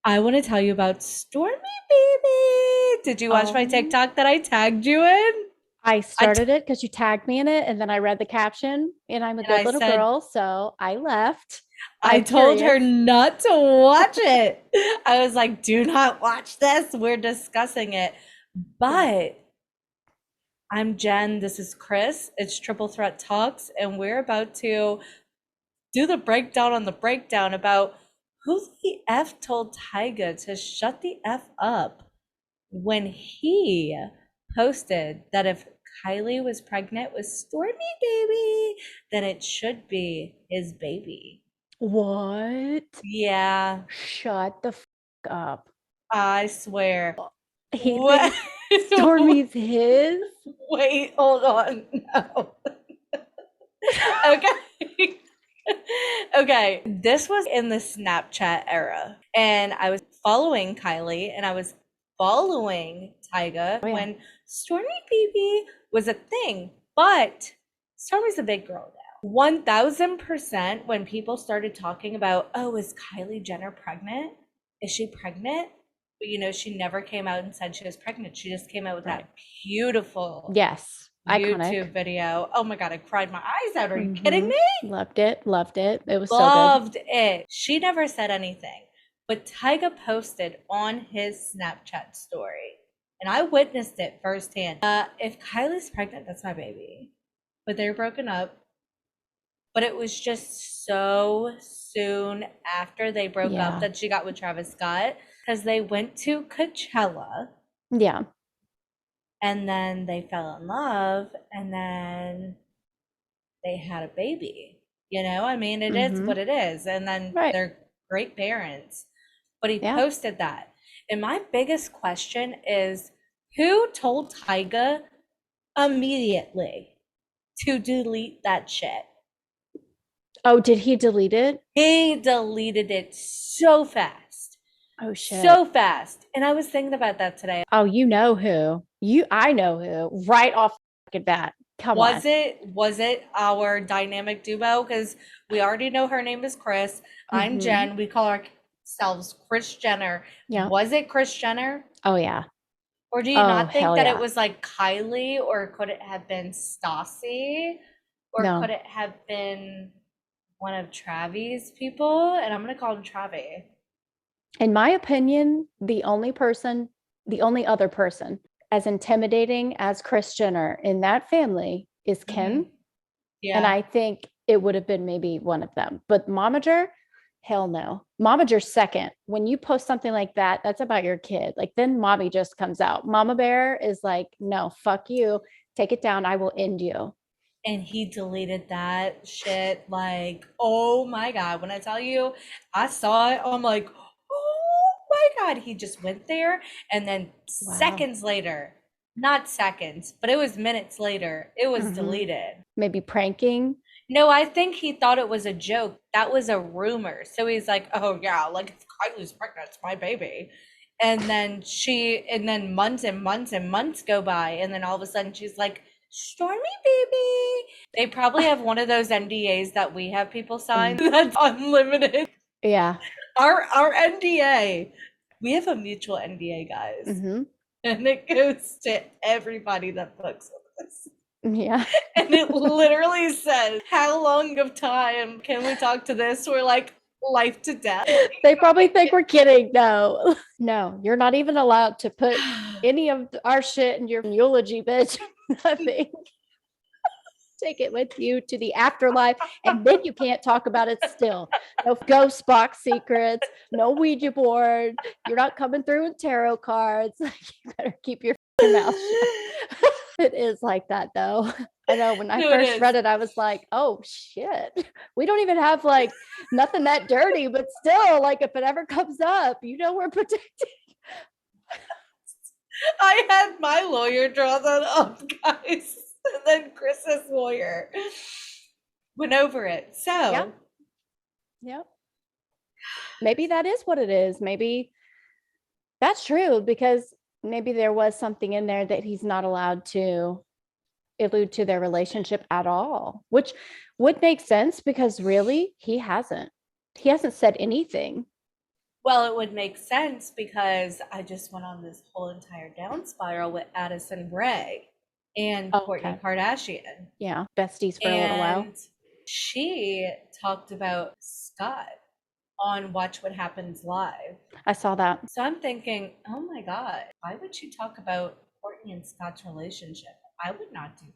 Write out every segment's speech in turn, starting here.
I want to tell you about Stormy Baby. Did you watch my Oh, TikTok that I tagged you in? I I t- started it because you tagged me in it, and then I read the caption, and I'm a and good I little said girl, so I left. I I'm told her curious. not to watch it. I was like, "Do not watch this. We're discussing it." Yeah. But I'm Jen. This is Chris. It's Triple Threat Talks, and we're about to do the breakdown on the breakdown about who the F told Tyga to shut the F up when he posted that if Kylie was pregnant with Stormy Baby, then it should be his baby. What? Yeah, Shut the up. I swear. He What? thinks Stormy's his? Wait, hold on. No. Okay. Okay, this was in the Snapchat era, and I was following Kylie and I was following Tyga Oh, yeah. when Stormy Baby was a thing, but Stormy's a big girl now. 1000% when people started talking about, oh, is Kylie Jenner pregnant? Is she pregnant? But she never came out and said she was pregnant. She just came out with Right. that beautiful Yes. Iconic. YouTube video. Oh my God, I cried my eyes out. Are you kidding Mm-hmm. me? Loved it. Loved it. It was so good. Loved it. She never said anything, but Tyga posted on his Snapchat story, and I witnessed it firsthand. If Kylie's pregnant, that's my baby. But they're broken up. But it was just so soon after they broke up Yeah. that she got with Travis Scott because they went to Coachella Yeah. and then they fell in love and then they had a baby. I mean, it is Mm-hmm. what it is. And then Right. they're great parents. But he Yeah. posted that. And my biggest question is who told Tyga immediately to delete that shit? Oh, did he delete it? He deleted it so fast. Oh shit. So fast. And I was thinking about that today. Oh, you know who? I know who. Right off the fucking bat. Come on. Was it our dynamic duo? Because we already know her name is Chris. I'm Mm-hmm. Jen. We call ourselves Chris Jenner. Yeah. Was it Chris Jenner? Oh yeah. Or do you Oh not think hell that it yeah. was like Kylie, or could it have been Stassi? Or could No. it have been one of Travi's people? And I'm gonna call him Travi. In my opinion, the only other person as intimidating as Kris Jenner in that family is Hmm. Kim. And Yeah. I think it would have been maybe one of them. But Momager, hell no. Momager's second. When you post something like that, that's about your kid. Like then mommy just comes out. Mama Bear is like, no, fuck you. Take it down. I will end you. And he deleted that shit like, oh my God. When I tell you, I saw it, I'm like, oh my God. He just went there. And then Wow. seconds later, not seconds, but it was minutes later, it was Mm-hmm. deleted. Maybe pranking. No, I think he thought it was a joke. That was a rumor. So he's like, oh yeah, like if Kylie's pregnant, it's my baby. And then months and months and months go by. And then all of a sudden she's like, Stormy baby. They probably have one of those NDAs that we have people sign Mm, that's unlimited. yeah. Our NDA, we have a mutual NDA, guys. Mm-hmm. And it goes to everybody that books with us. Yeah. And it literally says, how long of time can we talk to this? We're like, life to death. They probably think we're kidding. No, no, you're not even allowed to put any of our shit in your eulogy, bitch. Nothing. Take it with you to the afterlife, and then you can't talk about it still. No ghost box secrets, no Ouija board. You're not coming through with tarot cards. You better keep your mouth shut. It is like that, though. I know when I No, it first is. read it, I was like, oh shit. We don't even have like nothing that dirty, but still, like if it ever comes up, we're protected. I had my lawyer draw that up, guys. And then Chris's lawyer went over it. Yeah. So, Yeah. Maybe that is what it is. Maybe that's true because maybe there was something in there that he's not allowed to allude to their relationship at all, which would make sense because really he hasn't. He hasn't said anything. Well, it would make sense because I just went on this whole entire down spiral with Addison Rae and Okay. Kourtney Kardashian. Yeah. Besties for a little while. And she talked about Scott on Watch What Happens Live. I saw that. So I'm thinking, oh my God, why would she talk about Kourtney and Scott's relationship? I would not do that.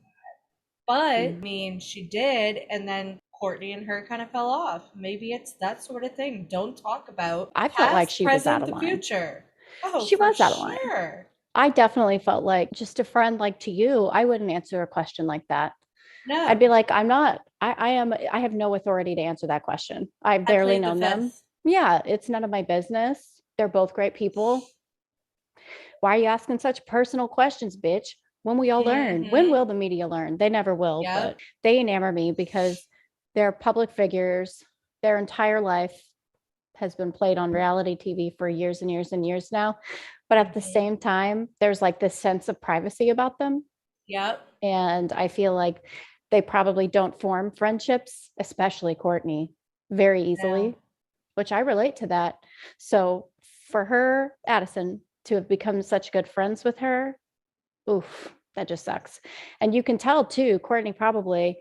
But I mean, she did, and then Kourtney and her kind of fell off. Maybe it's that sort of thing. Don't talk about I felt like past, she was out present, of the line. future. Oh, She for was out of line. sure. I definitely felt like just a friend like to you, I wouldn't answer a question like that. No, I'd be like, I'm not, I have no authority to answer that question. I've I barely played the known them. fifth. Yeah, it's none of my business. They're both great people. Why are you asking such personal questions, bitch? When we all learn? When Mm-hmm. will the media learn? They never will, but Yep. they enamor me because they're public figures. Their entire life has been played on reality TV for years and years and years now. But at the Mm-hmm. same time, there's like this sense of privacy about them. Yep. And I feel like they probably don't form friendships, especially Kourtney, very No. easily, which I relate to that. So for her, Addison, to have become such good friends with her, oof, that just sucks. And you can tell too, Kourtney probably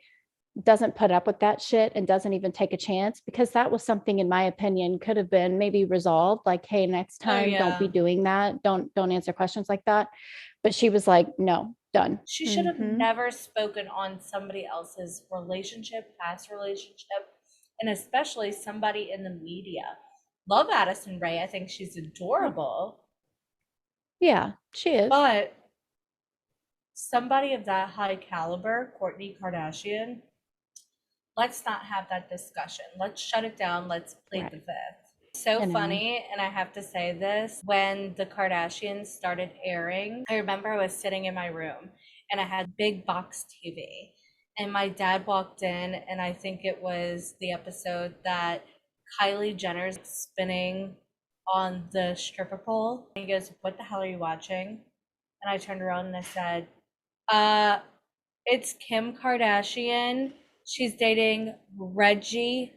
doesn't put up with that shit and doesn't even take a chance, because that was something, in my opinion, could have been maybe resolved, like, hey, next Oh time don't be yeah. doing that, don't answer questions like that. But she was like, no, done. She should have Mm-hmm. never spoken on somebody else's relationship, past relationship, and especially somebody in the media. Love Addison Rae. I think she's adorable. Yeah, she is. But somebody of that high caliber, Kourtney Kardashian, let's not have that discussion. Let's shut it down. Let's plead the Right. fifth. So I know. funny, and I have to say this, when the Kardashians started airing, I remember I was sitting in my room and I had big box TV. And my dad walked in, and I think it was the episode that Kylie Jenner's spinning on the stripper pole. And he goes, "What the hell are you watching?" And I turned around and I said, uh, it's Kim Kardashian. She's dating Reggie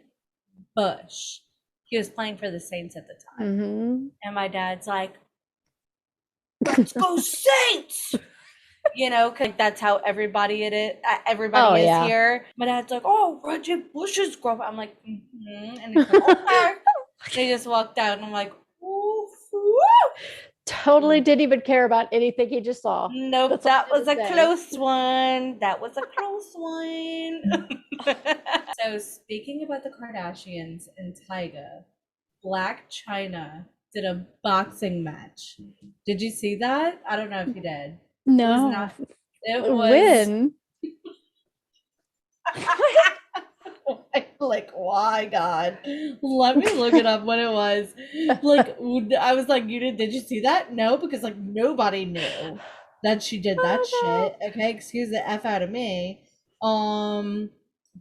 Bush. He was playing for the Saints at the time. Mm-hmm. And my dad's like, let's go Saints! You know, cause that's how everybody Oh is yeah. here. My dad's like, oh, Reggie Bush's girlfriend. I'm like, mm-hmm. And he's like, okay. And he just walked out, and I'm like, ooh, Totally didn't even care about anything he just saw. nope, That's all that I'm was a gonna say. close one. That was a close one. So speaking about the Kardashians and Tyga, blacc chyna did a boxing match. Did you see that? I don't know if you did. It was No. not. It was When? What? like, why God? Let me look it up what it was. Like, I was like, you did you see that? No, because like nobody knew that she did that Oh, shit. Okay, excuse the F out of me. Um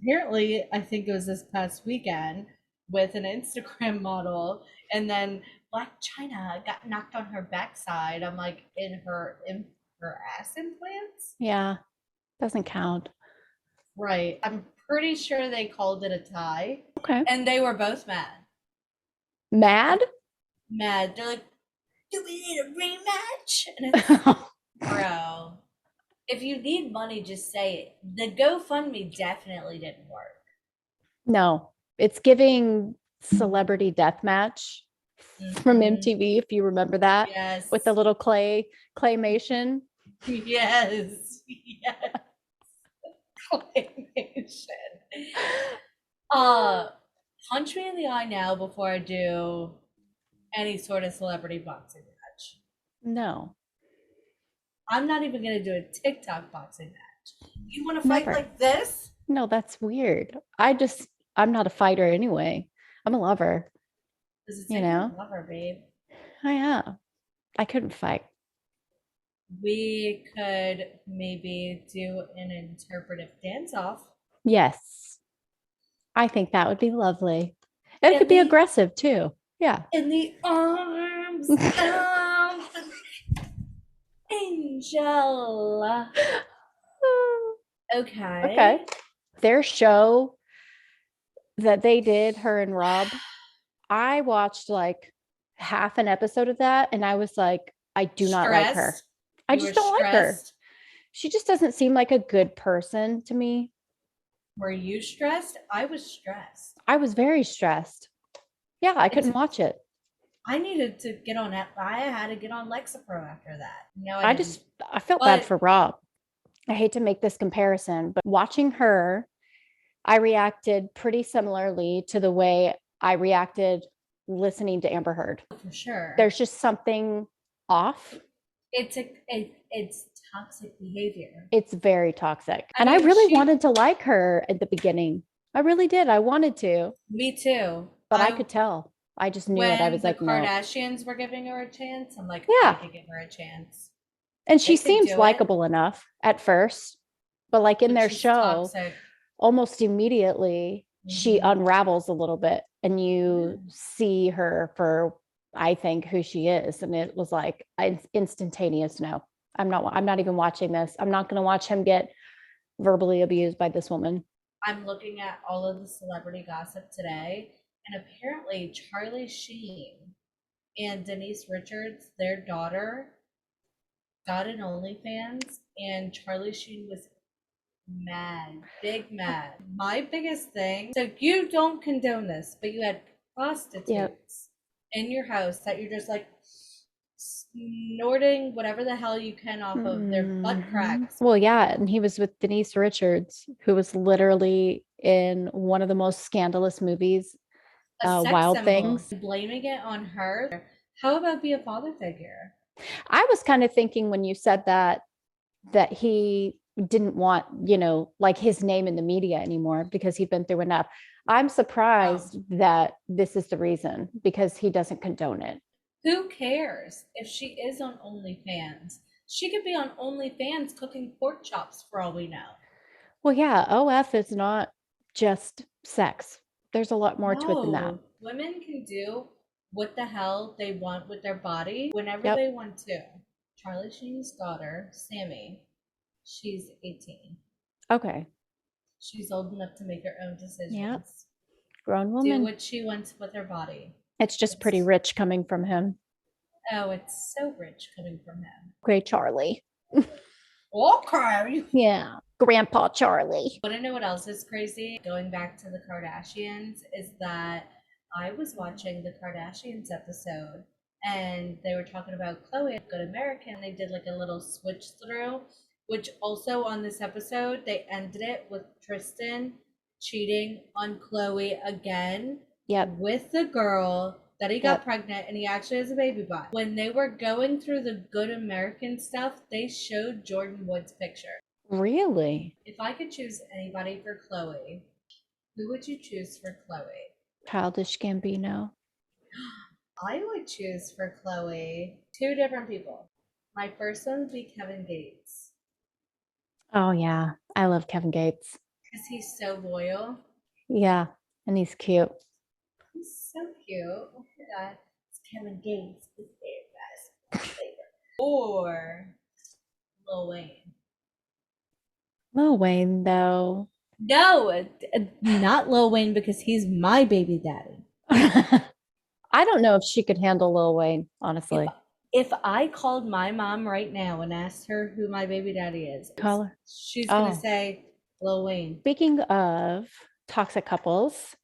Apparently I think it was this past weekend with an Instagram model, and then Black China got knocked on her backside. I'm like, in her ass implants? no. Yeah, doesn't count. Right. I'm pretty sure they called it a tie. Okay. And they were both mad. Mad? Mad. They're like, do we need a rematch? And it's, bro, if you need money, just say it. The GoFundMe definitely didn't work. No, it's giving celebrity death match from Mm-hmm. MTV, if you remember that, with the Yes. little claymation. Yes. Yes. Claymation. Uh, Punch me in the eye now before I do any sort of celebrity boxing match. No, I'm not even gonna do a TikTok boxing match. You want to fight never. like this? No, that's weird. I'm not a fighter anyway. I'm a lover, Does it you say you're know? a lover, babe? I am. I couldn't fight. We could maybe do an interpretive dance off. Yes, I think that would be lovely. And it In could be the aggressive too. Yeah. in the arms of an angel. Okay. Okay. Their show that they did, her and Rob, I watched like half an episode of that and I was like, I do not like her. Stressed? I You just were don't like her. stressed? She just doesn't seem like a good person to me. Were you stressed? I was stressed. I was very stressed. Yeah, I It's couldn't watch it. I needed to get on it. I had to get on Lexapro after that. No, I I didn't. just I felt bad But for Rob. I hate to make this comparison, but watching her, I reacted pretty similarly to the way I reacted listening to Amber Heard. for sure, There's just something off. it's toxic behavior. It's very toxic. I And I mean, really wanted to like her at the beginning. I really did. I wanted to, me too. but I could tell. I just knew it. I When was the like, no. Kardashians were giving her a chance, I'm like, I Yeah. could give her a chance. And she They could seems do it, likable enough at first, but like in but their she's show, toxic. almost immediately she Mhm. unravels a little bit and you Yeah. see her for, I think, who she is. And it was like instantaneous. No, I'm not even watching this. I'm not going to watch him get verbally abused by this woman. I'm looking at all of the celebrity gossip today, and apparently Charlie Sheen and Denise Richards, their daughter, got an OnlyFans, and Charlie Sheen was mad, big mad. My biggest thing, so you don't condone this, but you had prostitutes in your house that you're just like snorting whatever the hell you can off of their butt cracks. Well, yeah. And he was with Denise Richards, who was literally in one of the most scandalous movies, A sex Wild symbol, Things. blaming it on her. How about be a father figure? I was kind of thinking when you said that he didn't want, like his name in the media anymore because he'd been through enough. I'm surprised Oh, that this is the reason because he doesn't condone it. who cares if she is on OnlyFans? She could be on OnlyFans cooking pork chops for all we know. Well, yeah, OF is not just sex. There's a lot more to it than that. No, women can do what the hell they want with their body whenever Yep. they want to. Charlie Sheen's daughter, Sammy, she's 18. Okay. She's old enough to make her own Yep. decisions, Grown do woman. what she wants with her body. It's just pretty It's, rich coming from him. oh, it's so rich coming from him. Great Charlie. Okay. Yeah. Grandpa Charlie. Want to know what else is crazy? Going back to the Kardashians, is that I was watching the Kardashians episode and they were talking about Chloe, Good American. They did like a little switch through, which also on this episode, they ended it with Tristan cheating on Chloe again Yep. with the girl that he got Yep. pregnant and he actually has a baby by. When they were going through the Good American stuff, they showed Jordan Wood's picture. Really? If I could choose anybody for Chloe, who would you choose for Chloe? Childish Gambino. I would choose for Chloe two different people. My first one would be Kevin Gates Oh, yeah. I love Kevin Gates. because he's so loyal. Yeah. And he's cute. He's so cute. Oh my god. It's Kevin Gates, his favorite best favorite. Or Lil Wayne. Lil Wayne, though. No, not Lil Wayne because he's my baby daddy. I don't know if she could handle Lil Wayne, honestly. If I called my mom right now and asked her who my baby daddy is, Color. she's Oh. gonna say Lil Wayne. Speaking of toxic couples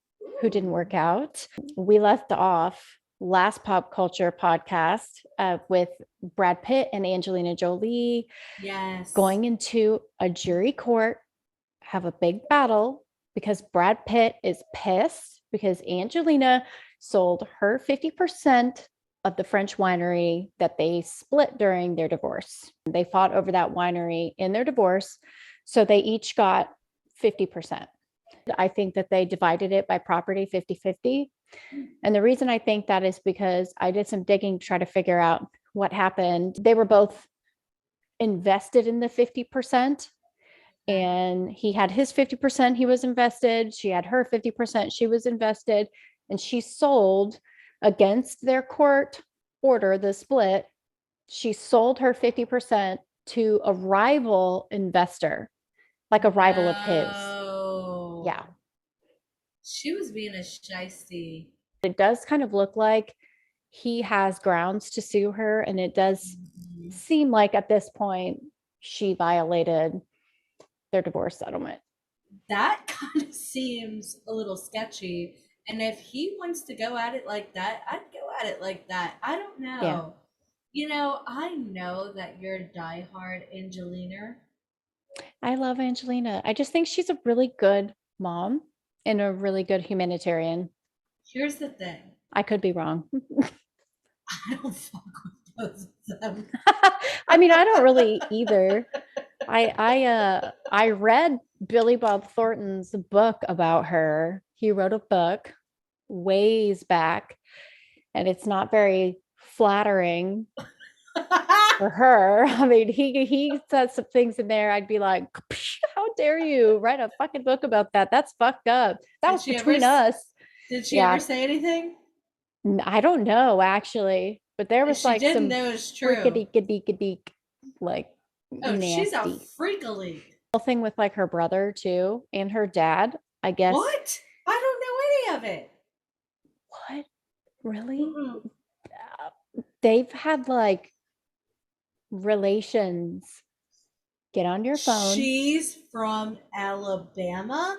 who didn't work out, we left off last pop culture podcast with Brad Pitt and Angelina Jolie Yes. going into a jury court, have a big battle because Brad Pitt is pissed because Angelina sold her 50% of the French winery that they split during their divorce. They fought over that winery in their divorce. So they each got 50%. I think that they divided it by property 50-50. And the reason I think that is because I did some digging to try to figure out what happened. They were both invested in the 50%. And he had his 50%, he was invested. She had her 50%, she was invested. And she sold against their court order, the split. She sold her 50% to a rival investor, like a rival of his. Oh. Yeah. She was being a shiesty. It does kind of look like he has grounds to sue her. And it does Mhm. seem like at this point she violated their divorce settlement. That kind of seems a little sketchy. And if he wants to go at it like that, I'd go at it like that. I don't Yeah. know. I know that you're a diehard Angelina. I love Angelina. I just think she's a really good mom and a really good humanitarian. Here's the thing. I could be wrong. I don't fuck with both of them. I mean, I don't really either. I read Billy Bob Thornton's book about her. He wrote a book ways back, and it's not very flattering for her. I mean, he said some things in there. I'd be like, how dare you write a fucking book about that? That's fucked up. That Did was she ever between us. did she ever Yeah, say anything? I don't know actually, but there If was she like didn't some know it's true. freakadeek like Oh, she's a nasty freak a leak. whole thing with like her brother too and her dad. I guess. What? I don't know any of it. What? Really? Mm-mm. They've had like relations. Get on your phone. She's from Alabama.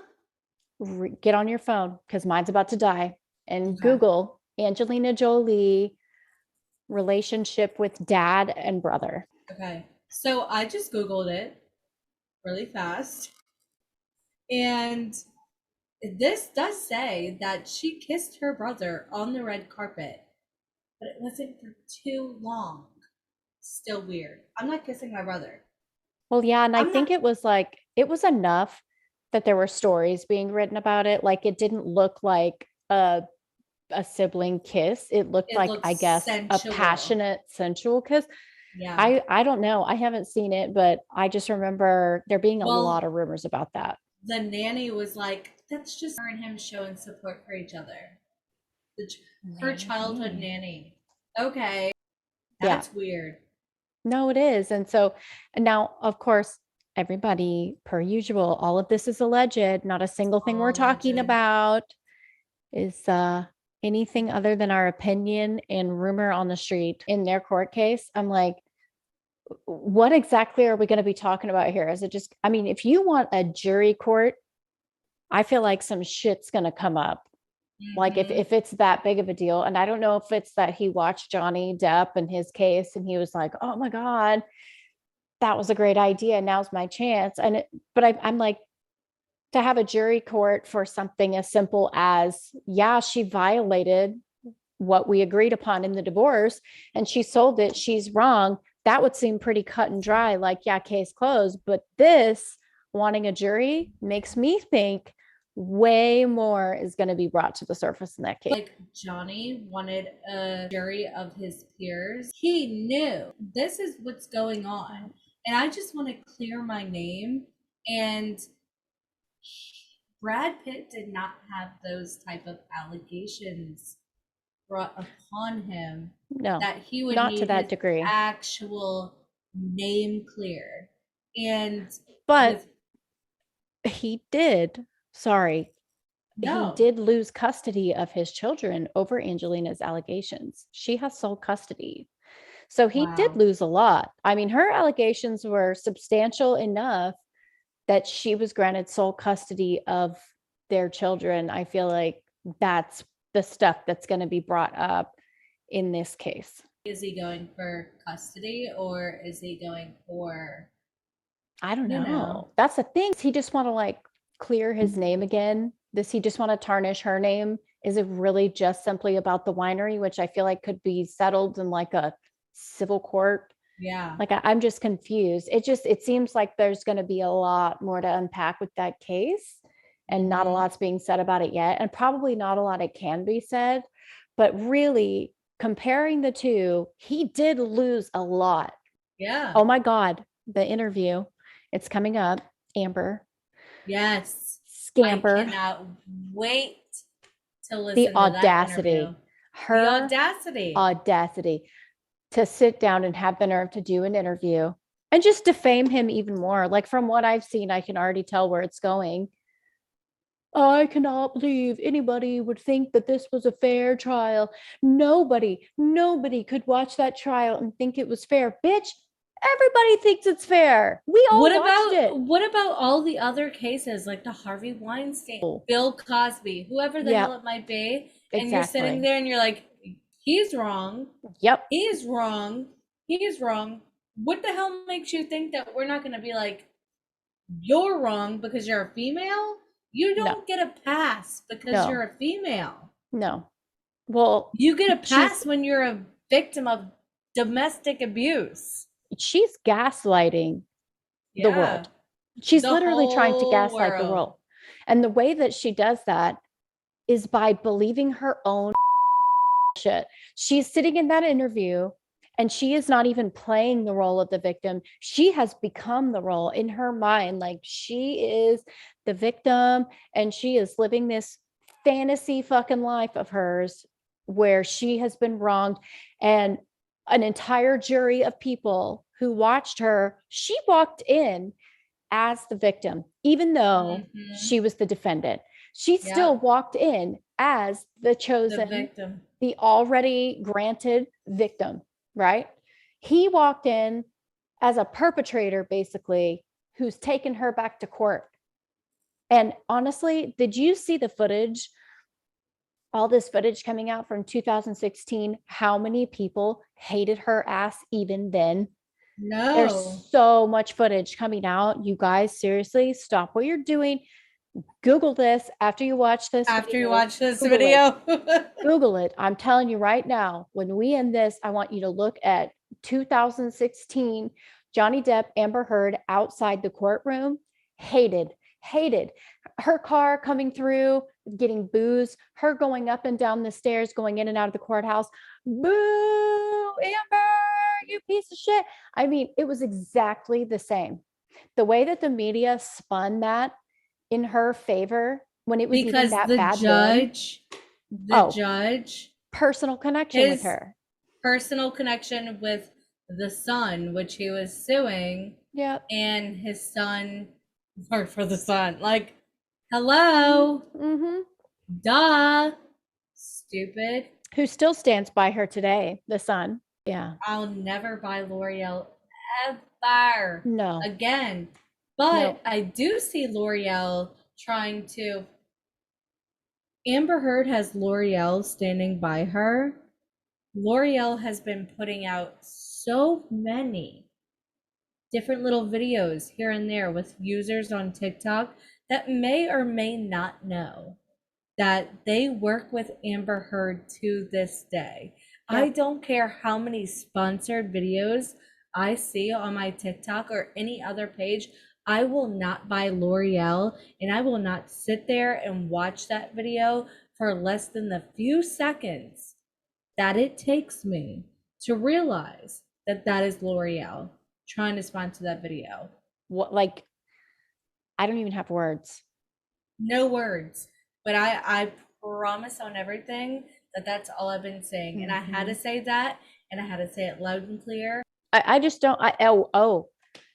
Get on your phone because mine's about to die. And Okay. Google Angelina Jolie relationship with dad and brother. Okay. So I just Googled it really fast. And this does say that she kissed her brother on the red carpet, but it wasn't for too long. Still weird. I'm not kissing my brother. Well, yeah, and I I'm think not. it was like it was enough that there were stories being written about it. Like it didn't look like a sibling kiss. It looked It like, looks I guess, a sensual. passionate, sensual kiss. Yeah. I don't know. I haven't seen it, but I just remember there being a lot Well, of rumors about that. the nanny was like, that's just her and him showing support for each other. Her childhood Maybe. nanny. Okay. Yeah. That's weird. No, it is. And so and now, of course, everybody, per usual, all of this is alleged. Not a single thing we're All talking alleged. about is anything other than our opinion and rumor on the street in their court case. I'm like, what exactly are we going to be talking about here? Is it just, I mean, if you want a jury court, I feel like some shit's going to come up. Like Mm-hmm. if it's that big of a deal. And I don't know if it's that he watched Johnny Depp and his case and he was like, oh my God, that was a great idea. Now's my chance. But I'm like, to have a jury court for something as simple as, yeah, she violated what we agreed upon in the divorce and she sold it, she's wrong. That would seem pretty cut and dry, like, yeah, case closed. But this wanting a jury makes me think way more is going to be brought to the surface in that case. Like Johnny wanted a jury of his peers. He knew this is what's going on. And I just want to clear my name. And Brad Pitt did not have those type of allegations brought upon him No, that he would not to need that his degree. actual name cleared. And But with he did, sorry, he no, did lose custody of his children over Angelina's allegations. She has sole custody. So he did wow. lose a lot. I mean, her allegations were substantial enough that she was granted sole custody of their children. I feel like that's the stuff that's going to be brought up in this case. Is he going for custody or is he going for, I don't you know, know. That's the thing. Does he just want to like clear his name again? Does he just want to tarnish her name? Is it really just simply about the winery, which I feel like could be settled in like a civil court? yeah. Like I'm just confused. It seems like there's going to be a lot more to unpack with that case, and not a Mm-hmm. lot's being said about it yet, and probably not a lot it can be said. But really, comparing the two, he did lose a lot. Yeah. Oh my God, the interview, it's coming up. Amber, Yes. I scamper, cannot wait to the listen to that interview. audacity, The her audacity. audacity to sit down and have the nerve to do an interview and just defame him even more. Like from what I've seen, I can already tell where it's going. I cannot believe anybody would think that this was a fair trial. Nobody could watch that trial and think it was fair. Bitch, everybody thinks it's fair. We all watched it. What about all the other cases like the Harvey Weinstein, Bill Cosby, whoever the hell Yep, it might be, and you're sitting exactly. there and you're like, he's wrong. Yep. He's wrong. He's wrong. What the hell makes you think that we're not going to be like, you're wrong because you're a female? You No, don't get a pass because no, you're a female. no. Well, You get a she's pass when you're a victim of domestic abuse. she's gaslighting the Yeah. world. She's The literally trying to whole gaslight the world. world. And the way that she does that is by believing her own shit. She's sitting in that interview and she is not even playing the role of the victim. She has become the role in her mind. Like she is the victim and she is living this fantasy fucking life of hers where she has been wronged. And an entire jury of people who watched her, she walked in as the victim, even though Mm-hmm. she was the defendant. She still Yep. walked in as the The chosen, victim. the already granted victim, right? He walked in as a perpetrator, basically, who's taken her back to court. And honestly, did you see the footage? All this footage coming out from 2016, how many people hated her ass even then? There's No. so much footage coming out. You guys, seriously, stop what you're doing. Google this after you watch this After you video. watch this Google it. video. Google it. I'm telling you right now, when we end this, I want you to look at 2016 Johnny Depp, Amber Heard outside the courtroom. Hated. Her car coming through, getting booze, her going up and down the stairs, going in and out of the courthouse. Boo, Amber, you piece of shit. I mean, it was exactly the same. The way that the media spun that in her favor when it was even Because that the bad then. judge, Oh, personal connection with his her. personal connection with the son, which he was suing, Yep. and his son worked for the son. Like, hello, Mm-hmm. duh, stupid. Who still stands by her today, the son. Yeah. I'll never buy L'Oreal ever No. again. But No. I do see L'Oreal trying to. Amber Heard has L'Oreal standing by her. L'Oreal has been putting out so many different little videos here and there with users on TikTok that may or may not know that they work with Amber Heard to this day. Yep. I don't care how many sponsored videos I see on my TikTok or any other page. I will not buy L'Oreal and I will not sit there and watch that video for less than the few seconds that it takes me to realize that that is L'Oreal trying to sponsor that video. What, like, I don't even have words. No words, but I promise on everything that that's all I've been saying, and I had to say that, and I had to say it loud and clear. I just don't.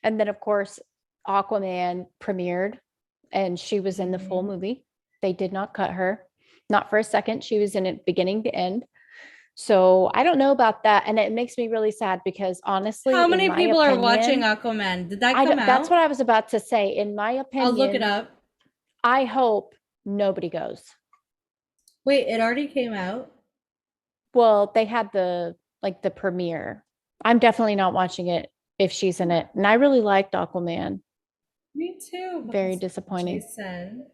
And then of course, Aquaman premiered, and she was in the full movie. They did not cut her, not for a second. She was in it beginning to end. So I don't know about that, and it makes me really sad because honestly, How in many my people are watching opinion, Aquaman? Did that come that's out? what I was about to say. In my I'll look it opinion, up. I hope nobody goes. Wait, it already came out? Well, they had the premiere. I'm definitely not watching it if she's in it. And I really liked Aquaman. Me too. Very disappointing. Jason.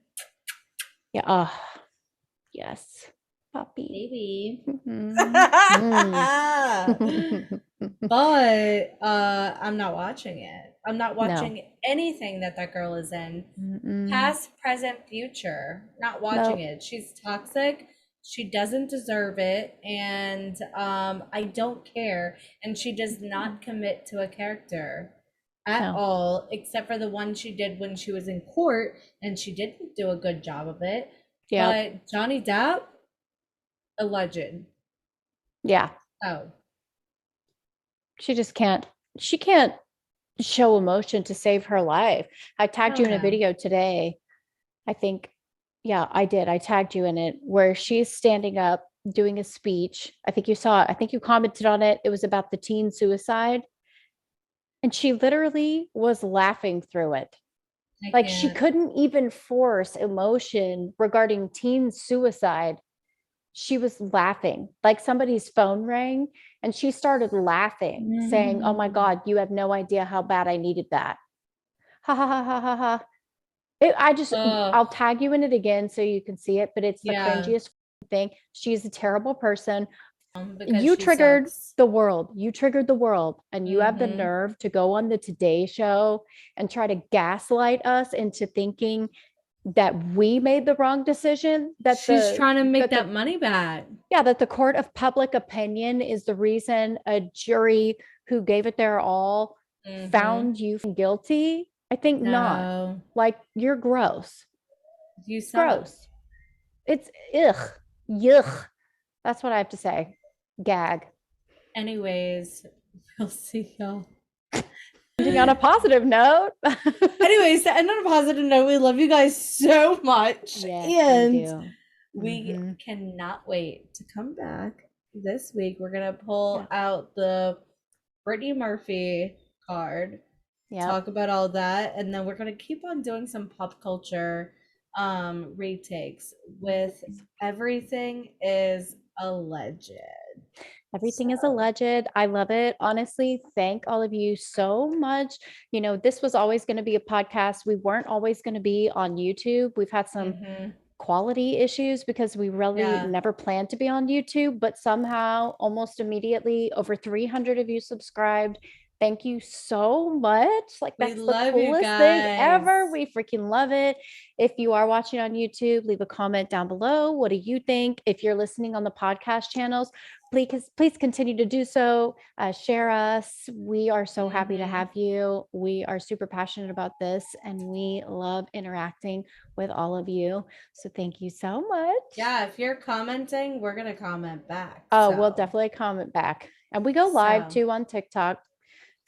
Yeah. Oh, yes. Puppy. Baby. Mm. But I'm not watching it. I'm not No. watching anything that that girl is in. Mm-mm. Past, present, future. Not watching Nope. it. She's toxic. She doesn't deserve it, and I don't care. And she does not commit to a character at No. all, except for the one she did when she was in court, and she didn't do a good job of it. Yeah. But Johnny Depp, a legend. Yeah. Oh, She just can't. She can't show emotion to save her life. I tagged you in a no. video today. I think Yeah, I did. I tagged you in it where she's standing up doing a speech. I think you saw it. I think you commented on it. It was about the teen suicide. And she literally was laughing through it. I Like she can't. couldn't even force emotion regarding teen suicide. She was laughing, like somebody's phone rang and she started laughing, saying, "Oh my Mm. God, you have no idea how bad I needed that." Ha ha ha ha ha ha. I just, Oh, I'll tag you in it again so you can see it, but it's the yeah. cringiest thing. She's a terrible person. Because You she triggered sucks. the world. You triggered the world, and you have the Mm-hmm. nerve to go on the Today Show and try to gaslight us into thinking that we made the wrong decision, She's trying to make that that the money back. yeah, that the court of public opinion is the reason a jury who gave it their all Mm-hmm. found you guilty. I think not. No, Like you're gross. you suck. Gross. It's ugh. Yuck. That's what I have to say. Gag. Anyways, we'll see y'all. Ending on a positive note. Anyways, to end on a positive note, we love you guys so much. Yes, we And do. we Mm-hmm. cannot wait to come back this week. We're going to pull Yeah. out the Brittany Murphy card, Yep. talk about all that, and then we're going to keep on doing some pop culture retakes with Everything is a Legend. Everything is So, alleged. I love it. Honestly, thank all of you so much. You know, this was always going to be a podcast. We weren't always going to be on YouTube. We've had some mhm. quality issues because we really Yeah. never planned to be on YouTube, but somehow almost immediately over 300 of you subscribed. Thank you so much. Like, We that's the love you coolest thing guys. ever. We freaking love it. If you are watching on YouTube, leave a comment down below. What do you think? If you're listening on the podcast channels, please continue to do so. Share us. We are so happy to Mhm. have you. We are super passionate about this and we love interacting with all of you. So thank you so much. Yeah, if you're commenting, we're gonna comment back. Oh, we'll definitely comment back. And we go live So too on TikTok.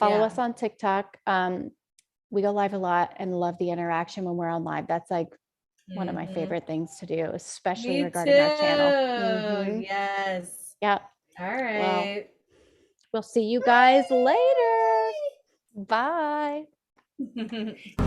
Follow yeah. us on TikTok. We go live a lot and love the interaction when we're on live. That's like one of my Hmm. favorite things to do, especially Me regarding our channel. too. Yes. Yeah. All Well, right. we'll see you guys later. Bye. Bye.